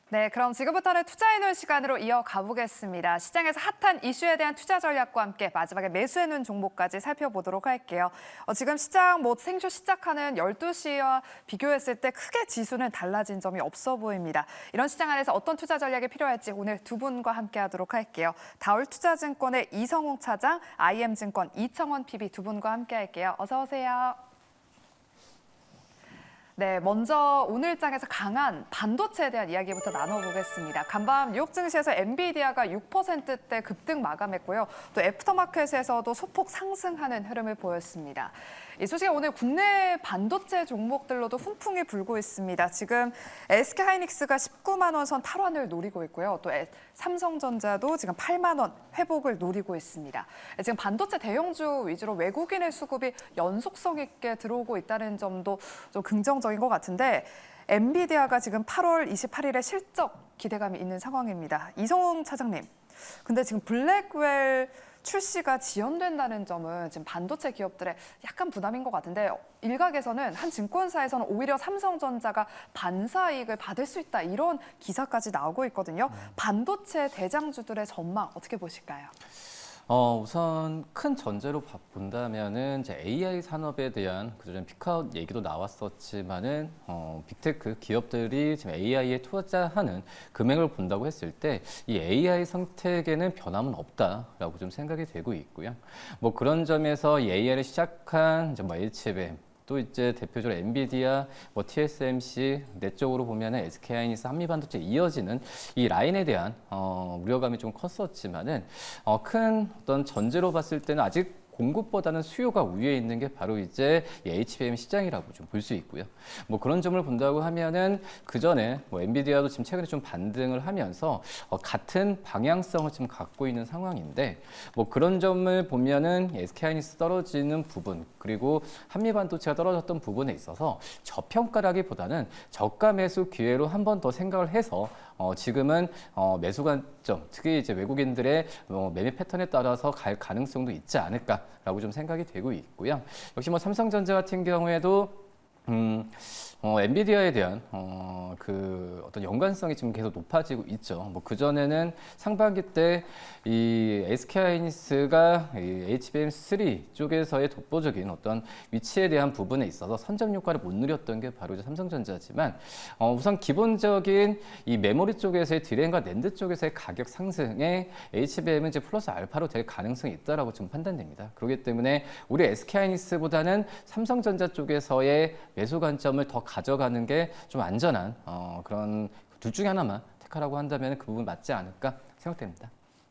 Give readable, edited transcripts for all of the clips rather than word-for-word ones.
네, 그럼 지금부터는 투자해놓은 시간으로 이어가 보겠습니다. 시장에서 핫한 이슈에 대한 투자 전략과 함께 마지막에 매수해놓은 종목까지 살펴보도록 할게요. 지금 시장 생쇼 시작하는 12시와 비교했을 때 크게 지수는 달라진 점이 없어 보입니다. 이런 시장 안에서 어떤 투자 전략이 필요할지 오늘 두 분과 함께 하도록 할게요. 다올투자증권의 이성웅 차장, IM증권 이청원 PB 두 분과 함께 할게요. 어서 오세요. 네, 먼저 오늘 장에서 강한 반도체에 대한 이야기부터 나눠보겠습니다. 간밤 뉴욕 증시에서 엔비디아가 6%대 급등 마감했고요. 또 애프터마켓에서도 소폭 상승하는 흐름을 보였습니다. 이 소식에 오늘 국내 반도체 종목들로도 훈풍이 불고 있습니다. 지금 SK하이닉스가 19만 원 선 탈환을 노리고 있고요. 또 삼성전자도 지금 8만 원 회복을 노리고 있습니다. 지금 반도체 대형주 위주로 외국인의 수급이 연속성 있게 들어오고 있다는 점도 좀 긍정적인 것 같은데 엔비디아가 지금 8월 28일에 실적 기대감이 있는 상황입니다. 이성웅 차장님, 근데 지금 블랙웰 출시가 지연된다는 점은 지금 반도체 기업들의 약간 부담인 것 같은데 일각에서는 한 증권사에서는 오히려 삼성전자가 반사 이익을 받을 수 있다 이런 기사까지 나오고 있거든요. 반도체 대장주들의 전망 어떻게 보실까요? 우선 큰 전제로 본다면은 이제 AI 산업에 대한 그전 피크아웃 얘기도 나왔었지만은 빅테크 기업들이 지금 AI에 투자하는 금액을 본다고 했을 때 이 AI 선택에는 변함은 없다라고 좀 생각이 되고 있고요. 뭐 그런 점에서 이 AI를 시작한 이제 뭐 HBM 또 이제 대표적으로 엔비디아, 뭐 TSMC, 내적으로 보면은 SK하이닉스, 한미반도체 이어지는 이 라인에 대한 우려감이 좀 컸었지만은 큰 어떤 전제로 봤을 때는 아직 공급보다는 수요가 우위에 있는 게 바로 이제 이 HBM 시장이라고 좀 볼 수 있고요. 뭐 그런 점을 본다고 하면은 그 전에 뭐 엔비디아도 지금 최근에 좀 반등을 하면서 같은 방향성을 지금 갖고 있는 상황인데 뭐 그런 점을 보면은 SK하이닉스 떨어지는 부분 그리고 한미반도체가 떨어졌던 부분에 있어서 저평가라기보다는 저가 매수 기회로 한 번 더 생각을 해서 지금은 매수 관점, 특히 이제 외국인들의 매매 패턴에 따라서 갈 가능성도 있지 않을까라고 좀 생각이 되고 있고요. 역시 뭐 삼성전자 같은 경우에도 엔비디아에 대한 그 어떤 연관성이 지금 계속 높아지고 있죠. 뭐 그전에는 상반기 때 이 SK하이닉스가 HBM3 쪽에서의 독보적인 어떤 위치에 대한 부분에 있어서 선점 효과를 못 누렸던 게 바로 이제 삼성전자지만 우선 기본적인 이 메모리 쪽에서의 드램과 낸드 쪽에서의 가격 상승에 HBM은 이제 플러스 알파로 될 가능성이 있다라고 좀 판단됩니다. 그렇기 때문에 우리 SK하이닉스보다는 삼성전자 쪽에서의 매수 관점을 더 가져가는 게 좀 안전한 그런 둘 중에 하나만 택하라고 한다면 그 부분 맞지 않을까 생각됩니다.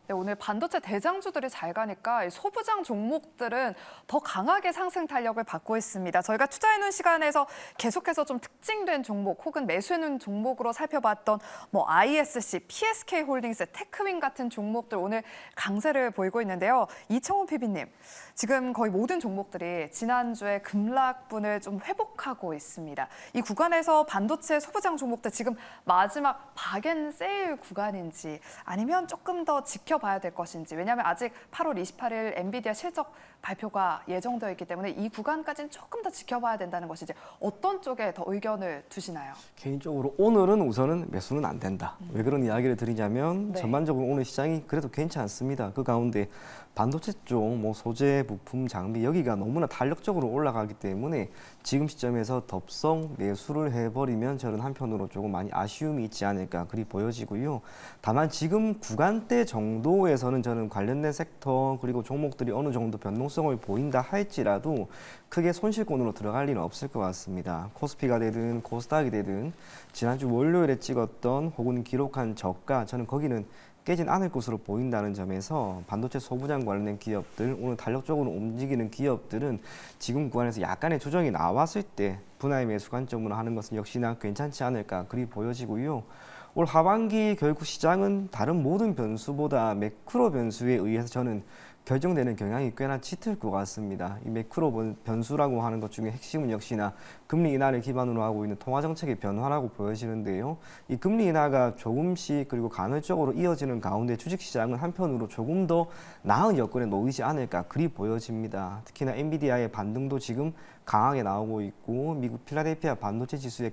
네, 오늘 반도체 대장주들이 잘 가니까 소부장 종목들은 더 강하게 상승 탄력을 받고 있습니다. 저희가 투자해놓은 시간에서 계속해서 좀 특징된 종목 혹은 매수해놓은 종목으로 살펴봤던 뭐 ISC, PSK홀딩스, 테크윈 같은 종목들 오늘 강세를 보이고 있는데요. 이청훈 PB님, 지금 거의 모든 종목들이 지난주에 급락분을 좀 회복하고 있습니다. 이 구간에서 반도체 소부장 종목들 지금 마지막 박앤세일 구간인지 아니면 조금 더 지켜봐야 될 것인지, 왜냐하면 아직 8월 28일 엔비디아 실적 발표가 예정되어 있기 때문에 이 구간까지는 조금 더 지켜봐야 된다는 것이지 어떤 쪽에 더 의견을 두시나요? 개인적으로 오늘은 우선은 매수는 안 된다. 왜 그런 이야기를 드리냐면 네. 전반적으로 오늘 시장이 그래도 괜찮습니다. 그 가운데 반도체 쪽, 뭐 소재, 부품, 장비 여기가 너무나 탄력적으로 올라가기 때문에 지금 시점에서 덥석 매수를 해버리면 저는 한편으로 조금 많이 아쉬움이 있지 않을까 그리 보여지고요. 다만 지금 구간대 정도에서는 저는 관련된 섹터 그리고 종목들이 어느 정도 변동성을 보인다 할지라도 크게 손실권으로 들어갈 일은 없을 것 같습니다. 코스피가 되든 코스닥이 되든 지난주 월요일에 찍었던 혹은 기록한 저가 저는 거기는 깨진 않을 것으로 보인다는 점에서 반도체 소부장 관련된 기업들, 오늘 탄력적으로 움직이는 기업들은 지금 구간에서 약간의 조정이 나왔을 때 분할 매수 관점으로 하는 것은 역시나 괜찮지 않을까 그리 보여지고요. 올 하반기 결국 시장은 다른 모든 변수보다 매크로 변수에 의해서 저는 결정되는 경향이 꽤나 짙을 것 같습니다. 이 매크로 변수라고 하는 것 중에 핵심은 역시나 금리 인하를 기반으로 하고 있는 통화정책의 변화라고 보여지는데요. 이 금리 인하가 조금씩 그리고 간헐적으로 이어지는 가운데 주식시장은 한편으로 조금 더 나은 여건에 놓이지 않을까 그리 보여집니다. 특히나 엔비디아의 반등도 지금 강하게 나오고 있고 미국 필라델피아 반도체 지수의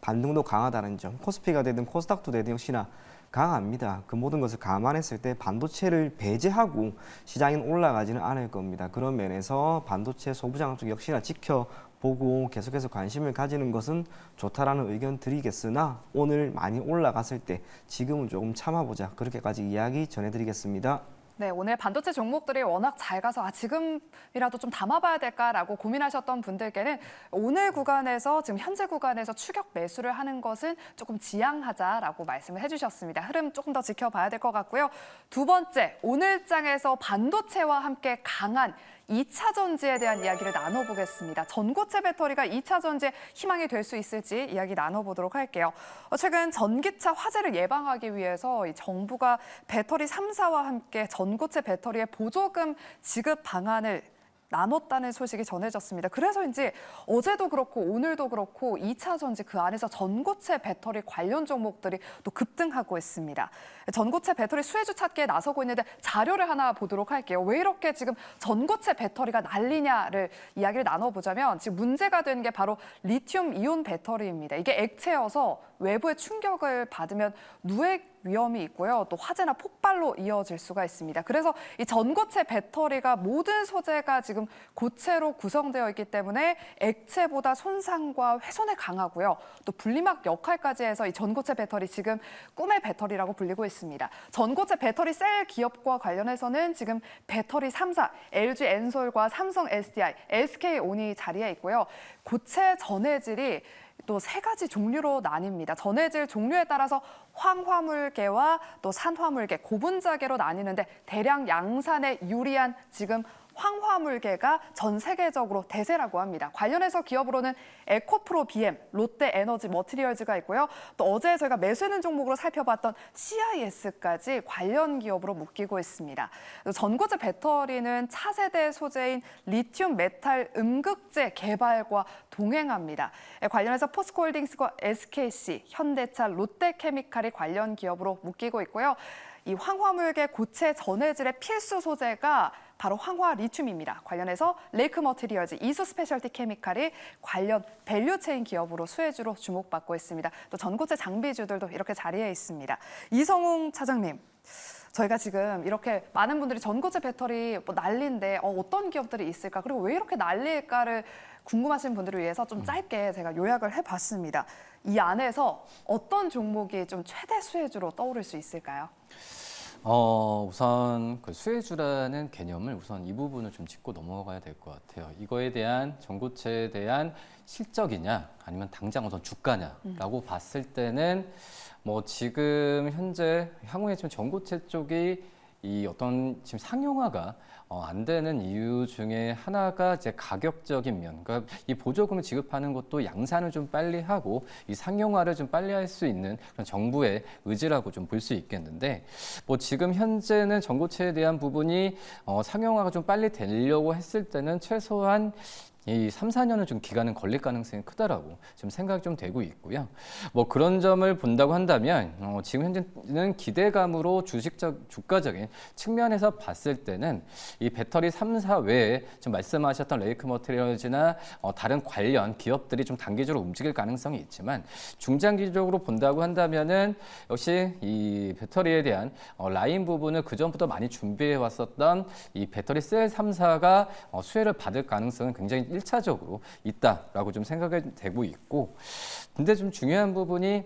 반등도 강하다는 점, 코스피가 되든 코스닥도 되든 역시나 강합니다. 그 모든 것을 감안했을 때 반도체를 배제하고 시장이 올라가지는 않을 겁니다. 그런 면에서 반도체 소부장 쪽 역시나 지켜보고 계속해서 관심을 가지는 것은 좋다라는 의견 드리겠으나 오늘 많이 올라갔을 때 지금은 조금 참아보자. 그렇게까지 이야기 전해드리겠습니다. 네, 오늘 반도체 종목들이 워낙 잘 가서 지금이라도 좀 담아봐야 될까라고 고민하셨던 분들께는 오늘 구간에서 지금 현재 구간에서 추격 매수를 하는 것은 조금 지양하자라고 말씀을 해주셨습니다. 흐름 조금 더 지켜봐야 될 것 같고요. 두 번째, 오늘장에서 반도체와 함께 강한 2차 전지에 대한 이야기를 나눠보겠습니다. 전고체 배터리가 2차 전지의 희망이 될 수 있을지 이야기 나눠보도록 할게요. 최근 전기차 화재를 예방하기 위해서 이 정부가 배터리 3사와 함께 전고체 배터리의 보조금 지급 방안을 나눴다는 소식이 전해졌습니다. 그래서인지 어제도 그렇고 오늘도 그렇고 2차 전지 그 안에서 전고체 배터리 관련 종목들이 또 급등하고 있습니다. 전고체 배터리 수혜주 찾기에 나서고 있는데 자료를 하나 보도록 할게요. 왜 이렇게 지금 전고체 배터리가 난리냐를 이야기를 나눠보자면 지금 문제가 되는 게 바로 리튬 이온 배터리입니다. 이게 액체여서 외부의 충격을 받으면 누액 위험이 있고요. 또 화재나 폭발로 이어질 수가 있습니다. 그래서 이 전고체 배터리가 모든 소재가 지금 고체로 구성되어 있기 때문에 액체보다 손상과 훼손에 강하고요. 또 분리막 역할까지 해서 이 전고체 배터리 지금 꿈의 배터리라고 불리고 있습니다. 전고체 배터리 셀 기업과 관련해서는 지금 배터리 3사, LG 엔솔과 삼성 SDI, SK온이 자리에 있고요. 고체 전해질이 또 세 가지 종류로 나뉩니다. 전해질 종류에 따라서 황화물계와 또 산화물계, 고분자계로 나뉘는데 대량 양산에 유리한 지금 황화물계가 전 세계적으로 대세라고 합니다. 관련해서 기업으로는 에코프로 BM, 롯데에너지 머티리얼즈가 있고요. 또 어제 저희가 매수하는 종목으로 살펴봤던 CIS까지 관련 기업으로 묶이고 있습니다. 전고체 배터리는 차세대 소재인 리튬 메탈 음극재 개발과 동행합니다. 관련해서 포스코홀딩스과 SKC, 현대차, 롯데케미칼이 관련 기업으로 묶이고 있고요. 이 황화물계 고체 전해질의 필수 소재가 바로 황화 리튬입니다. 관련해서 레이크 머티리얼즈, 이수 스페셜티 케미칼이 관련 밸류체인 기업으로 수혜주로 주목받고 있습니다. 또 전고체 장비주들도 이렇게 자리에 있습니다. 이성웅 차장님, 저희가 지금 이렇게 많은 분들이 전고체 배터리 난리인데 어떤 기업들이 있을까? 그리고 왜 이렇게 난리일까를 궁금하신 분들을 위해서 좀 짧게 제가 요약을 해봤습니다. 이 안에서 어떤 종목이 좀 최대 수혜주로 떠오를 수 있을까요? 우선 그 수혜주라는 개념을 우선 이 부분을 좀 짚고 넘어가야 될 것 같아요. 이거에 대한 전고체에 대한 실적이냐 아니면 당장 우선 주가냐라고 봤을 때는 뭐 지금 현재 향후에 지금 전고체 쪽이 이 어떤 지금 상용화가 안 되는 이유 중에 하나가 이제 가격적인 면. 그러니까 이 보조금을 지급하는 것도 양산을 좀 빨리 하고 이 상용화를 좀 빨리 할 수 있는 그런 정부의 의지라고 좀 볼 수 있겠는데, 뭐 지금 현재는 전고체에 대한 부분이 상용화가 좀 빨리 되려고 했을 때는 최소한 이 3, 4년은 좀 기간은 걸릴 가능성이 크다라고 지금 생각이 좀 되고 있고요. 뭐 그런 점을 본다고 한다면 지금 현재는 기대감으로 주가적인 측면에서 봤을 때는 이 배터리 3사 외에 지금 말씀하셨던 레이크 머티리얼즈나 다른 관련 기업들이 좀 단기적으로 움직일 가능성이 있지만 중장기적으로 본다고 한다면은 역시 이 배터리에 대한 라인 부분을 그전부터 많이 준비해 왔었던 이 배터리 셀 3사가 수혜를 받을 가능성은 굉장히 1차적으로 있다라고 좀 생각이 되고 있고, 근데 좀 중요한 부분이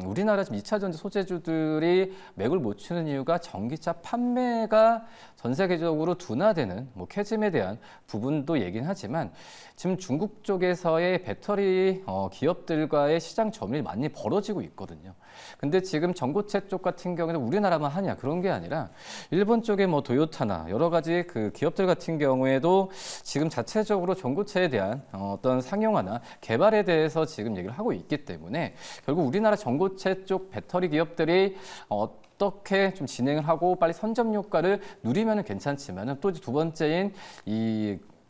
우리나라 지금 2차 전지 소재주들이 맥을 못 추는 이유가 전기차 판매가 전 세계적으로 둔화되는 뭐 캐즘에 대한 부분도 얘기는 하지만 지금 중국 쪽에서의 배터리 기업들과의 시장 점유율이 많이 벌어지고 있거든요. 근데 지금 전고체 쪽 같은 경우에는 우리나라만 하냐 그런 게 아니라 일본 쪽에 뭐 도요타나 여러 가지 그 기업들 같은 경우에도 지금 자체적으로 전고체에 대한 어떤 상용화나 개발에 대해서 지금 얘기를 하고 있기 때문에 결국 우리나라 전고체 쪽 배터리 기업들이 어떻게 좀 진행을 하고 빨리 선점 효과를 누리면 괜찮지만은 또 두 번째인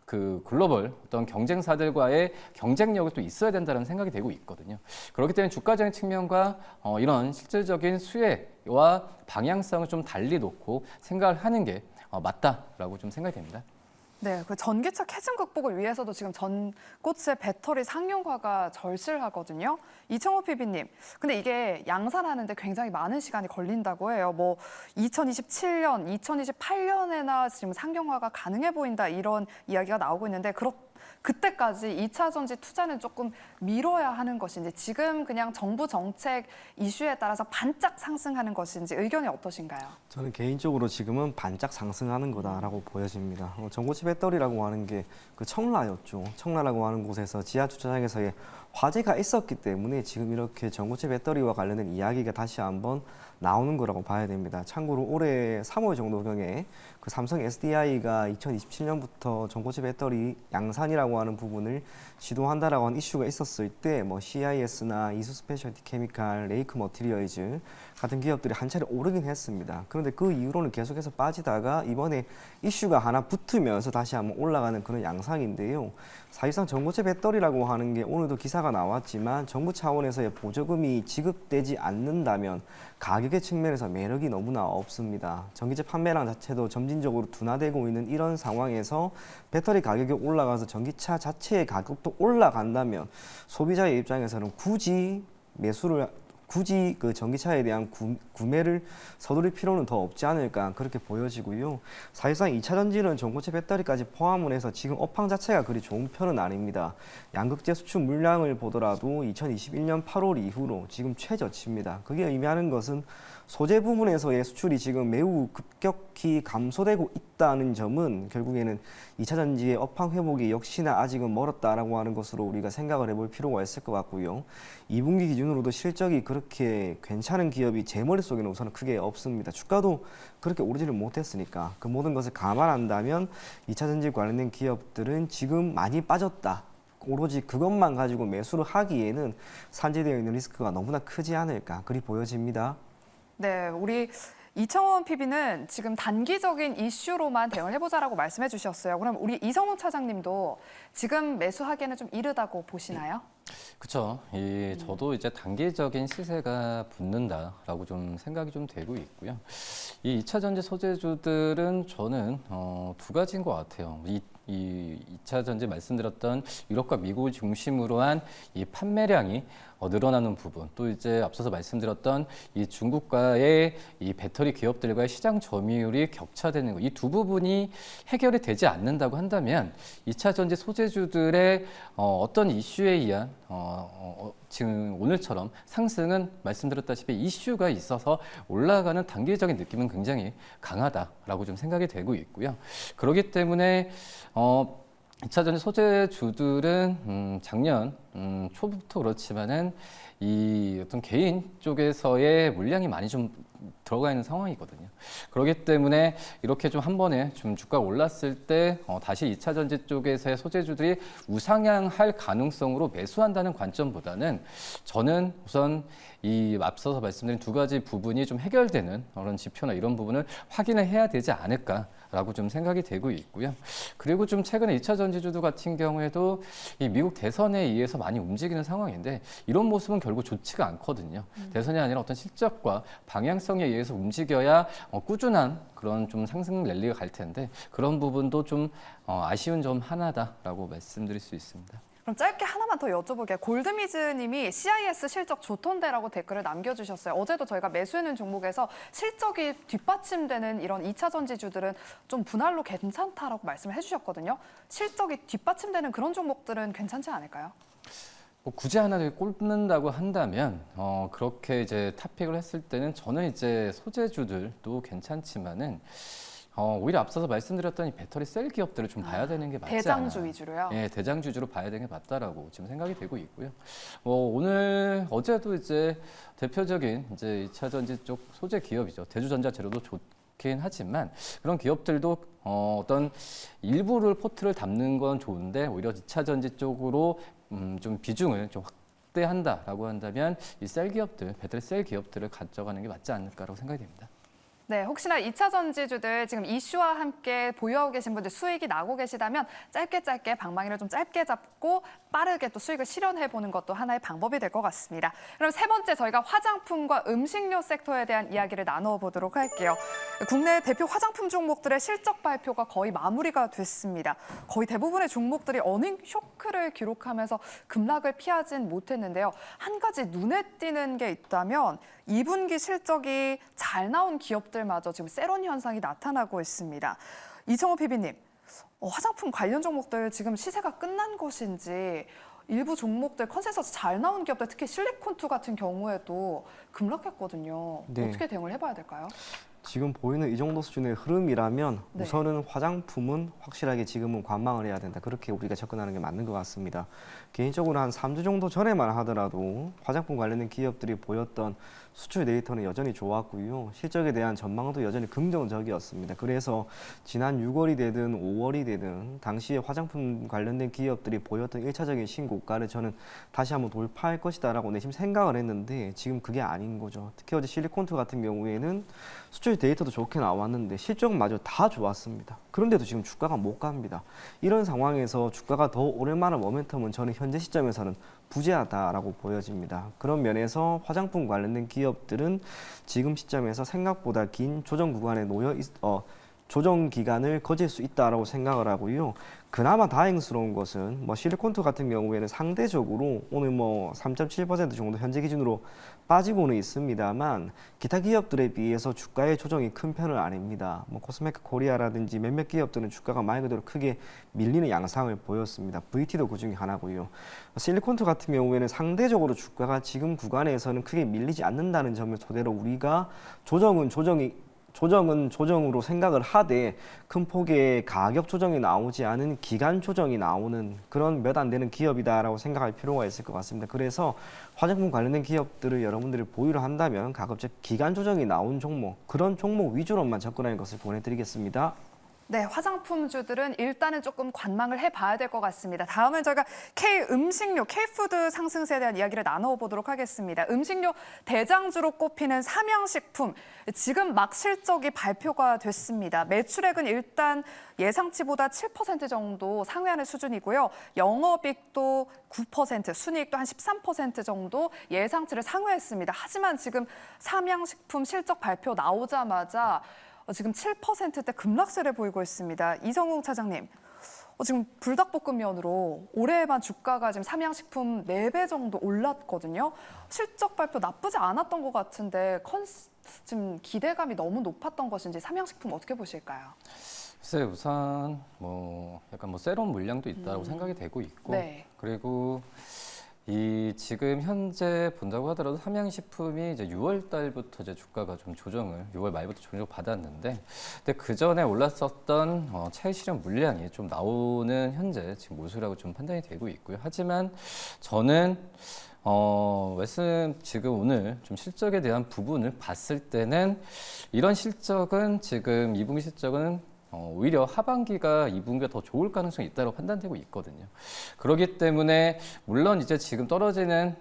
그 글로벌 어떤 경쟁사들과의 경쟁력이 또 있어야 된다는 생각이 되고 있거든요. 그렇기 때문에 주가적인 측면과 이런 실질적인 수혜와 방향성을 좀 달리 놓고 생각을 하는 게 맞다라고 좀 생각이 됩니다. 네, 그 전기차 캐즘 극복을 위해서도 지금 전고체 배터리 상용화가 절실하거든요. 이청호 PB님, 근데 이게 양산하는데 굉장히 많은 시간이 걸린다고 해요. 뭐 2027년, 2028년에나 지금 상용화가 가능해 보인다 이런 이야기가 나오고 있는데 그때까지 2차 전지 투자는 조금 미뤄야 하는 것인지 지금 그냥 정부 정책 이슈에 따라서 반짝 상승하는 것인지 의견이 어떠신가요? 저는 개인적으로 지금은 반짝 상승하는 거다라고 보여집니다. 전고체 배터리라고 하는 게 그 청라였죠. 청라라고 하는 곳에서 지하 주차장에서의 화재가 있었기 때문에 지금 이렇게 전고체 배터리와 관련된 이야기가 다시 한번 나오는 거라고 봐야 됩니다. 참고로 올해 3월 정도경에 그 삼성 SDI가 2027년부터 전고체 배터리 양산이라고 하는 부분을 시도한다라고 하는 이슈가 있었을 때 뭐 CIS나 이수 스페셜티 케미칼, 레이크 머티리얼즈 같은 기업들이 한 차례 오르긴 했습니다. 그런데 그 이후로는 계속해서 빠지다가 이번에 이슈가 하나 붙으면서 다시 한번 올라가는 그런 양상인데요. 사실상 전고체 배터리라고 하는 게 오늘도 기사가 나왔지만 정부 차원에서의 보조금이 지급되지 않는다면 가격의 측면에서 매력이 너무나 없습니다. 전기차 판매량 자체도 점진적으로 둔화되고 있는 이런 상황에서 배터리 가격이 올라가서 전기차 자체의 가격도 올라간다면 소비자의 입장에서는 굳이 그 전기차에 대한 구매를 서두를 필요는 더 없지 않을까 그렇게 보여지고요. 사실상 2차 전지는 전고체 배터리까지 포함을 해서 지금 업황 자체가 그리 좋은 편은 아닙니다. 양극재 수출 물량을 보더라도 2021년 8월 이후로 지금 최저치입니다. 그게 의미하는 것은 소재 부분에서의 수출이 지금 매우 급격히 감소되고 있다는 점은 결국에는 2차 전지의 업황 회복이 역시나 아직은 멀었다라고 하는 것으로 우리가 생각을 해볼 필요가 있을 것 같고요. 2분기 기준으로도 실적이 그렇게 괜찮은 기업이 제 머릿속에는 우선 크게 없습니다. 주가도 그렇게 오르지를 못했으니까 그 모든 것을 감안한다면 2차 전지 관련된 기업들은 지금 많이 빠졌다. 오로지 그것만 가지고 매수를 하기에는 산재되어 있는 리스크가 너무나 크지 않을까 그리 보여집니다. 네, 우리 이청원 PB는 지금 단기적인 이슈로만 대응을 해보자라고 말씀해 주셨어요. 그럼 우리 이성훈 차장님도 지금 매수하기에는 좀 이르다고 보시나요? 그렇죠. 저도 이제 단기적인 시세가 붙는다라고 좀 생각이 좀 되고 있고요. 이 2차 전지 소재주들은 저는 두 가지인 것 같아요. 이 2차 전지 말씀드렸던 유럽과 미국을 중심으로 한 이 판매량이 늘어나는 부분, 또 이제 앞서서 말씀드렸던 이 중국과의 이 배터리 기업들과의 시장 점유율이 격차되는 것, 이 두 부분이 해결이 되지 않는다고 한다면 2차 전지 소재주들의 어떤 이슈에 의한 지금 오늘처럼 상승은 말씀드렸다시피 이슈가 있어서 올라가는 단기적인 느낌은 굉장히 강하다라고 좀 생각이 되고 있고요. 그렇기 때문에 2차 전지 소재주들은 작년 초부터 그렇지만은 이 어떤 개인 쪽에서의 물량이 많이 좀 들어가 있는 상황이거든요. 그렇기 때문에 이렇게 좀 한 번에 좀 주가가 올랐을 때 다시 2차 전지 쪽에서의 소재주들이 우상향할 가능성으로 매수한다는 관점보다는 저는 우선 이 앞서서 말씀드린 두 가지 부분이 좀 해결되는 그런 지표나 이런 부분을 확인을 해야 되지 않을까라고 좀 생각이 되고 있고요. 그리고 좀 최근에 2차 전지주도 같은 경우에도 이 미국 대선에 의해서 많이 움직이는 상황인데 이런 모습은 결국 좋지가 않거든요. 대선이 아니라 어떤 실적과 방향성에 의해서 움직여야 꾸준한 그런 좀 상승 랠리가 갈 텐데 그런 부분도 좀 아쉬운 점 하나다라고 말씀드릴 수 있습니다. 그럼 짧게 하나만 더 여쭤볼게요. 골드미즈님이 CIS 실적 좋던데라고 댓글을 남겨주셨어요. 어제도 저희가 매수하는 종목에서 실적이 뒷받침되는 이런 2차 전지주들은 좀 분할로 괜찮다라고 말씀을 해주셨거든요. 실적이 뒷받침되는 그런 종목들은 괜찮지 않을까요? 뭐 굳이 하나를 꼽는다고 한다면 그렇게 이제 탑픽을 했을 때는 저는 이제 소재주들도 괜찮지만은 오히려 앞서서 말씀드렸던 이 배터리 셀 기업들을 좀 봐야 되는 게 맞지 않아요. 대장주 위주로요? 네, 대장주 위주로 봐야 되는 게 맞다라고 지금 생각이 되고 있고요. 어제도 이제 대표적인 이제 2차 전지 쪽 소재 기업이죠. 대주전자 재료도 좋긴 하지만 그런 기업들도 어떤 일부를 포트를 담는 건 좋은데 오히려 2차 전지 쪽으로 좀 비중을 좀 확대한다라고 한다면 이 셀 기업들, 배터리 셀 기업들을 가져가는 게 맞지 않을까라고 생각이 됩니다. 네, 혹시나 2차 전지주들 지금 이슈와 함께 보유하고 계신 분들 수익이 나고 계시다면 짧게 방망이를 좀 짧게 잡고 빠르게 또 수익을 실현해보는 것도 하나의 방법이 될 것 같습니다. 그럼 세 번째 저희가 화장품과 음식료 섹터에 대한 이야기를 나눠보도록 할게요. 국내 대표 화장품 종목들의 실적 발표가 거의 마무리가 됐습니다. 거의 대부분의 종목들이 어닝 쇼크를 기록하면서 급락을 피하진 못했는데요. 한 가지 눈에 띄는 게 있다면 2분기 실적이 잘 나온 기업들마저 지금 세론 현상이 나타나고 있습니다. 이정호 PB님, 화장품 관련 종목들 지금 시세가 끝난 것인지 일부 종목들 컨센서스 잘 나온 기업들 특히 실리콘투 같은 경우에도 급락했거든요. 네. 어떻게 대응을 해봐야 될까요? 지금 보이는 이 정도 수준의 흐름이라면 네. 우선은 화장품은 확실하게 지금은 관망을 해야 된다. 그렇게 우리가 접근하는 게 맞는 것 같습니다. 개인적으로 한 3주 정도 전에만 하더라도 화장품 관련된 기업들이 보였던 수출 데이터는 여전히 좋았고요. 실적에 대한 전망도 여전히 긍정적이었습니다. 그래서 지난 6월이 되든 5월이 되든 당시에 화장품 관련된 기업들이 보였던 1차적인 신고가를 저는 다시 한번 돌파할 것이다라고 내심 생각을 했는데 지금 그게 아닌 거죠. 특히 어제 실리콘투 같은 경우에는 수출 데이터도 좋게 나왔는데 실적마저 다 좋았습니다. 그런데도 지금 주가가 못 갑니다. 이런 상황에서 주가가 더 오를 만한 모멘텀은 저는 현재 시점에서는 부재하다라고 보여집니다. 그런 면에서 화장품 관련된 기업들은 지금 시점에서 생각보다 긴 조정 구간에 조정 기간을 거칠 수 있다라고 생각을 하고요. 그나마 다행스러운 것은 실리콘투 같은 경우에는 상대적으로 오늘 3.7% 정도 현재 기준으로 빠지고는 있습니다만 기타 기업들에 비해서 주가의 조정이 큰 편은 아닙니다. 코스메틱 코리아라든지 몇몇 기업들은 주가가 말 그대로 크게 밀리는 양상을 보였습니다. VT도 그 중에 하나고요. 실리콘투 같은 경우에는 상대적으로 주가가 지금 구간에서는 크게 밀리지 않는다는 점을 토대로 우리가 조정은 조정으로 생각을 하되 큰 폭의 가격 조정이 나오지 않은 기간 조정이 나오는 그런 몇 안 되는 기업이다라고 생각할 필요가 있을 것 같습니다. 그래서 화장품 관련된 기업들을 여러분들이 보유를 한다면 가급적 기간 조정이 나온 종목, 그런 종목 위주로만 접근하는 것을 권해드리겠습니다. 네, 화장품주들은 일단은 조금 관망을 해봐야 될 것 같습니다. 다음은 저희가 K음식료, K푸드 상승세에 대한 이야기를 나눠보도록 하겠습니다. 음식료 대장주로 꼽히는 삼양식품, 지금 막 실적이 발표가 됐습니다. 매출액은 일단 예상치보다 7% 정도 상회하는 수준이고요. 영업이익도 9%, 순이익도 한 13% 정도 예상치를 상회했습니다. 하지만 지금 삼양식품 실적 발표 나오자마자 지금 7%대 급락세를 보이고 있습니다. 이성웅 차장님, 지금 불닭볶음면으로 올해만 주가가 지금 삼양식품 4배 정도 올랐거든요. 실적 발표 나쁘지 않았던 것 같은데 지금 기대감이 너무 높았던 것인지 삼양식품 어떻게 보실까요? 글쎄 우선 약간 세론 물량도 있다고 생각이 되고 있고 네. 그리고 이 지금 현재 본다고 하더라도 삼양식품이 이제 6월 달부터 이제 주가가 좀 조정을 6월 말부터 조정을 받았는데, 근데 그 전에 올랐었던 차익 실현 물량이 좀 나오는 현재 지금 모습이라고 좀 판단이 되고 있고요. 하지만 저는 웨슨 지금 오늘 좀 실적에 대한 부분을 봤을 때는 이런 실적은 지금 2분기 실적은 오히려 하반기가 2분기가 더 좋을 가능성이 있다고 판단되고 있거든요. 그렇기 때문에 물론 이제 지금 떨어지는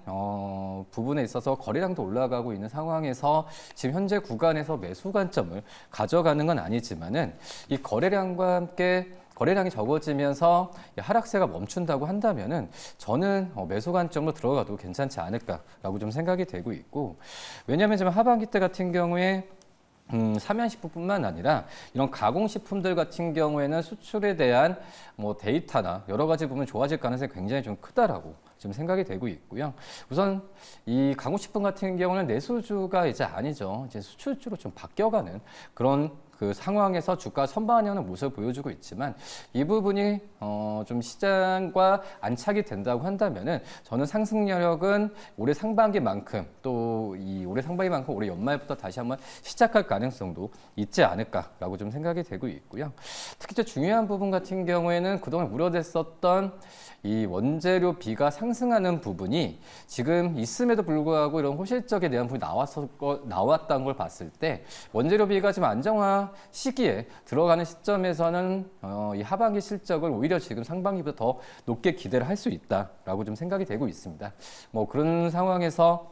부분에 있어서 거래량도 올라가고 있는 상황에서 지금 현재 구간에서 매수 관점을 가져가는 건 아니지만은 이 거래량과 함께 거래량이 적어지면서 하락세가 멈춘다고 한다면은 저는 매수 관점으로 들어가도 괜찮지 않을까라고 좀 생각이 되고 있고, 왜냐하면 지금 하반기 때 같은 경우에 삼양식품뿐만 아니라 이런 가공식품들 같은 경우에는 수출에 대한 데이터나 여러 가지 부분 좋아질 가능성이 굉장히 좀 크다라고 지금 생각이 되고 있고요. 우선 이 가공식품 같은 경우는 내수주가 이제 아니죠. 이제 수출주로 좀 바뀌어가는 그런 그 상황에서 주가 선반영하는 모습을 보여주고 있지만 이 부분이 좀 시장과 안착이 된다고 한다면은 저는 상승 여력은 올해 상반기만큼 또 이 올해 상반기만큼 올해 연말부터 다시 한번 시작할 가능성도 있지 않을까라고 좀 생각이 되고 있고요. 특히 이제 중요한 부분 같은 경우에는 그동안 우려됐었던 이 원재료비가 상승하는 부분이 지금 있음에도 불구하고 이런 호실적에 대한 부분이 나왔다는 걸 봤을 때 원재료비가 지금 안정화 시기에 들어가는 시점에서는 이 하반기 실적을 오히려 지금 상반기보다 더 높게 기대를 할 수 있다라고 좀 생각이 되고 있습니다. 그런 상황에서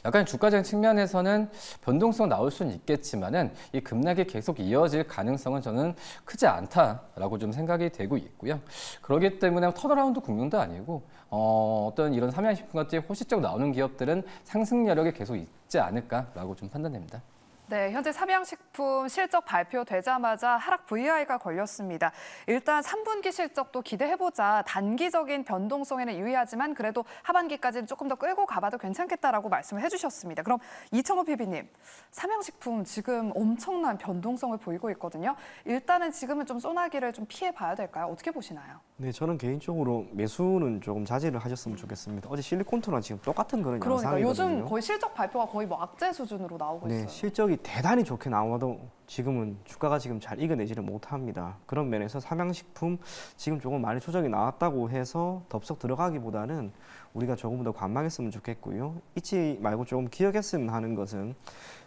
약간 주가적인 측면에서는 변동성 나올 수는 있겠지만은 이 급락이 계속 이어질 가능성은 저는 크지 않다라고 좀 생각이 되고 있고요. 그렇기 때문에 턴어라운드 국면도 아니고 어떤 이런 삼양식품 같이 호시적 나오는 기업들은 상승 여력이 계속 있지 않을까라고 좀 판단됩니다. 네, 현재 삼양식품 실적 발표되자마자 하락 VI가 걸렸습니다. 일단 3분기 실적도 기대해보자. 단기적인 변동성에는 유의하지만 그래도 하반기까지는 조금 더 끌고 가봐도 괜찮겠다라고 말씀을 해주셨습니다. 그럼 이청호 PB님, 삼양식품 지금 엄청난 변동성을 보이고 있거든요. 일단은 지금은 좀 소나기를 좀 피해봐야 될까요? 어떻게 보시나요? 네, 저는 개인적으로 매수는 조금 자제를 하셨으면 좋겠습니다. 어제 실리콘토랑 지금 똑같은 그런 그러니까 양상이거든요. 요즘 거의 실적 발표가 거의 뭐 악재 수준으로 나오고 네, 있어요. 실적이 대단히 좋게 나와도 지금은 주가가 지금 잘 이겨내지를 못합니다. 그런 면에서 삼양식품 지금 조금 많이 조정이 나왔다고 해서 덥석 들어가기보다는 우리가 조금 더 관망했으면 좋겠고요. 잊지 말고 조금 기억했으면 하는 것은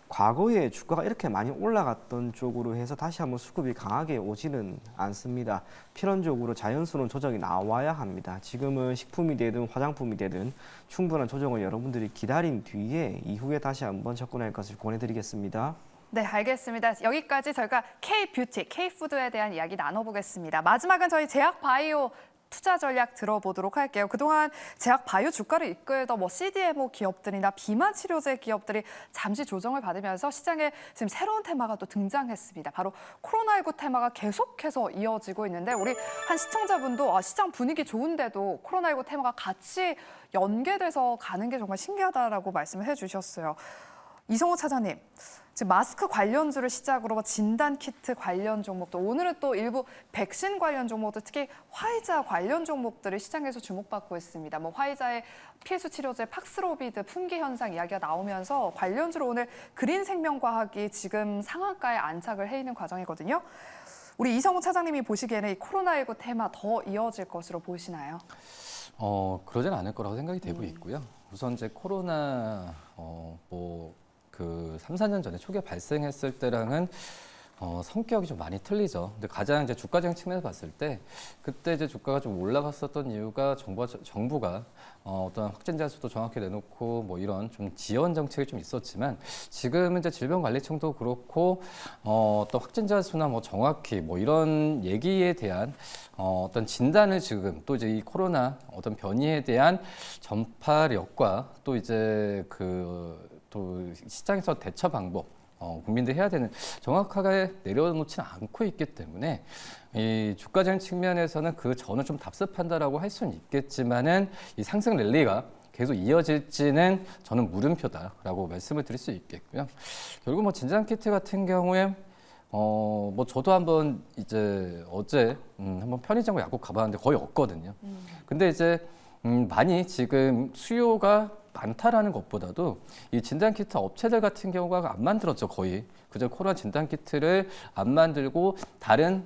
과거에 주가가 이렇게 많이 올라갔던 쪽으로 해서 다시 한번 수급이 강하게 오지는 않습니다. 필연적으로 자연스러운 조정이 나와야 합니다. 지금은 식품이 되든 화장품이 되든 충분한 조정을 여러분들이 기다린 뒤에 이후에 다시 한번 접근할 것을 권해드리겠습니다. 네, 알겠습니다. 여기까지 저희가 K-뷰티, K-푸드에 대한 이야기 나눠보겠습니다. 마지막은 저희 제약바이오 투자 전략 들어보도록 할게요. 그동안 제약바이오 주가를 이끌던 뭐 CDMO 기업들이나 비만 치료제 기업들이 잠시 조정을 받으면서 시장에 지금 새로운 테마가 또 등장했습니다. 바로 코로나19 테마가 계속해서 이어지고 있는데 우리 한 시청자분도 시장 분위기 좋은데도 코로나19 테마가 같이 연계돼서 가는 게 정말 신기하다라고 말씀을 해주셨어요. 이성호 차장님, 지금 마스크 관련주를 시작으로 진단 키트 관련 종목도 오늘은 또 일부 백신 관련 종목도 특히 화이자 관련 종목들이 시장에서 주목받고 있습니다. 뭐 화이자의 필수 치료제 팍스로비드 품귀 현상 이야기가 나오면서 관련주로 오늘 그린생명과학이 지금 상한가에 안착을 해 있는 과정이거든요. 우리 이성호 차장님이 보시기에는 이 코로나19 테마 더 이어질 것으로 보시나요? 그러진 않을 거라고 생각이 되고 있고요. 우선 이제 코로나 그 3, 4년 전에 초기에 발생했을 때랑은 성격이 좀 많이 틀리죠. 근데 가장 이제 주가적인 측면에서 봤을 때 그때 이제 주가가 좀 올라갔었던 이유가 정부가 어떤 확진자 수도 정확히 내놓고 뭐 이런 좀 지원 정책이 좀 있었지만 지금은 이제 질병관리청도 그렇고 어떤 확진자 수나 뭐 정확히 뭐 이런 얘기에 대한 어떤 진단을 지금 또 이제 이 코로나 어떤 변이에 대한 전파력과 또 이제 또 시장에서 대처 방법, 국민들이 해야 되는 정확하게 내려놓지는 않고 있기 때문에 이 주가적인 측면에서는 그 전을 좀 답습한다라고 할 수는 있겠지만은 이 상승 랠리가 계속 이어질지는 저는 물음표다라고 말씀을 드릴 수 있겠고요. 결국 뭐 진단 키트 같은 경우에 뭐 저도 한번 이제 어제 한번 편의점 약국 가봤는데 거의 없거든요. 근데 이제 많이 지금 수요가 많다라는 것보다도 이 진단키트 업체들 같은 경우가 안 만들었죠, 거의. 그저 코로나 진단키트를 안 만들고 다른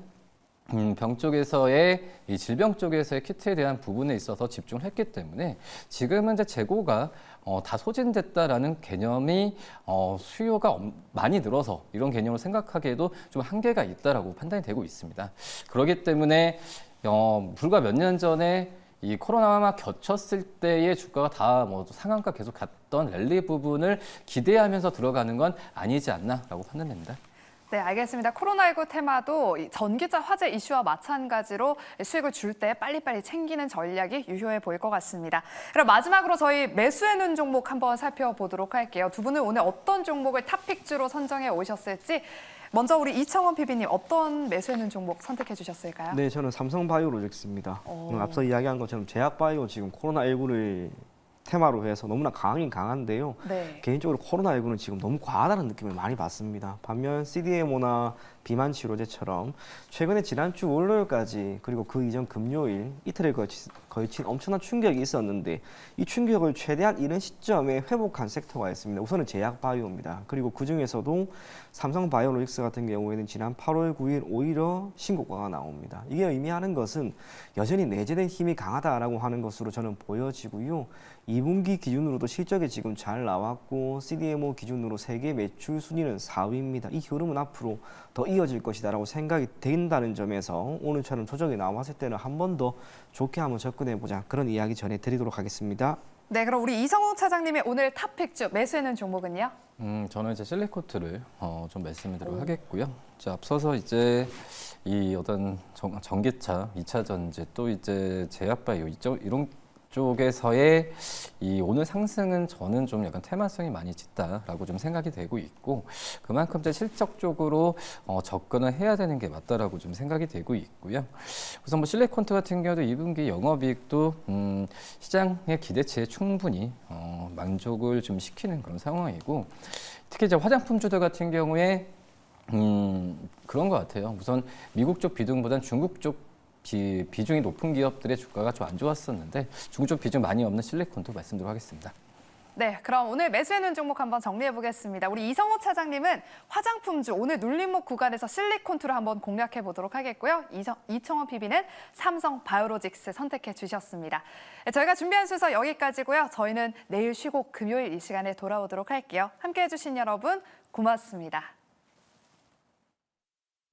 병 쪽에서의 이 질병 쪽에서의 키트에 대한 부분에 있어서 집중을 했기 때문에 지금은 이제 재고가 다 소진됐다라는 개념이 수요가 많이 늘어서 이런 개념을 생각하기에도 좀 한계가 있다라고 판단이 되고 있습니다. 그렇기 때문에 불과 몇 년 전에 이 코로나와 겹쳤을 때의 주가가 다 뭐 상한가 계속 갔던 랠리 부분을 기대하면서 들어가는 건 아니지 않나라고 판단됩니다. 네, 알겠습니다. 코로나19 테마도 이 전기차 화재 이슈와 마찬가지로 수익을 줄 때 빨리빨리 챙기는 전략이 유효해 보일 것 같습니다. 그럼 마지막으로 저희 매수해놓은 종목 한번 살펴보도록 할게요. 두 분은 오늘 어떤 종목을 탑픽주로 선정해 오셨을지 먼저 우리 이청원 PB님 어떤 매수해놓은 종목 선택해 주셨을까요? 네, 저는 삼성바이오로직스입니다. 앞서 이야기한 것처럼 제약바이오 지금 코로나19를 테마로 해서 너무나 강하긴 강한데요. 네. 개인적으로 코로나19는 지금 너무 과하다는 느낌을 많이 받습니다. 반면 CDMO나 비만 치료제처럼 최근에 지난주 월요일까지 그리고 그 이전 금요일 이틀에 걸친 엄청난 충격이 있었는데 이 충격을 최대한 이른 시점에 회복한 섹터가 있습니다. 우선은 제약바이오입니다. 그리고 그중에서도 삼성바이오로직스 같은 경우에는 지난 8월 9일 오히려 신고가가 나옵니다. 이게 의미하는 것은 여전히 내재된 힘이 강하다라고 하는 것으로 저는 보여지고요. 2분기 기준으로도 실적이 지금 잘 나왔고 CDMO 기준으로 세계 매출 순위는 4위입니다. 이 흐름은 앞으로 더 이어질 것이다라고 생각이 된다는 점에서 오늘처럼 조정이 나왔을 때는 한 번 더 좋게 한번 접근해보자 그런 이야기 전해드리도록 하겠습니다. 네, 그럼 우리 이성우 차장님의 오늘 탑픽주 매수해놓은 종목은요? 저는 이제 실리코트를 좀 말씀드리도록 하겠고요. 자, 앞서서 이제 이 어떤 전기차, 2차 전지 또 이제 제약바이오 이런 쪽에서의 이 오늘 상승은 저는 좀 약간 테마성이 많이 짙다라고 좀 생각이 되고 있고 그만큼 이제 실적적으로 접근을 해야 되는 게 맞다라고 좀 생각이 되고 있고요. 우선 뭐 실리콘트 같은 경우도 2분기 영업이익도 시장의 기대치에 충분히 만족을 좀 시키는 그런 상황이고 특히 이제 화장품주들 같은 경우에 그런 것 같아요. 우선 미국 쪽 비중보다는 중국 쪽 비중이 높은 기업들의 주가가 좀 안 좋았었는데 중국 쪽 비중 많이 없는 실리콘도 말씀드리도록 하겠습니다. 네, 그럼 오늘 매수해놓은 종목 한번 정리해 보겠습니다. 우리 이성호 차장님은 화장품주 오늘 눌림목 구간에서 실리콘투를 한번 공략해 보도록 하겠고요. 이청원 PB는 삼성 바이오로직스 선택해 주셨습니다. 네, 저희가 준비한 순서 여기까지고요. 저희는 내일 쉬고 금요일 이 시간에 돌아오도록 할게요. 함께해 주신 여러분 고맙습니다.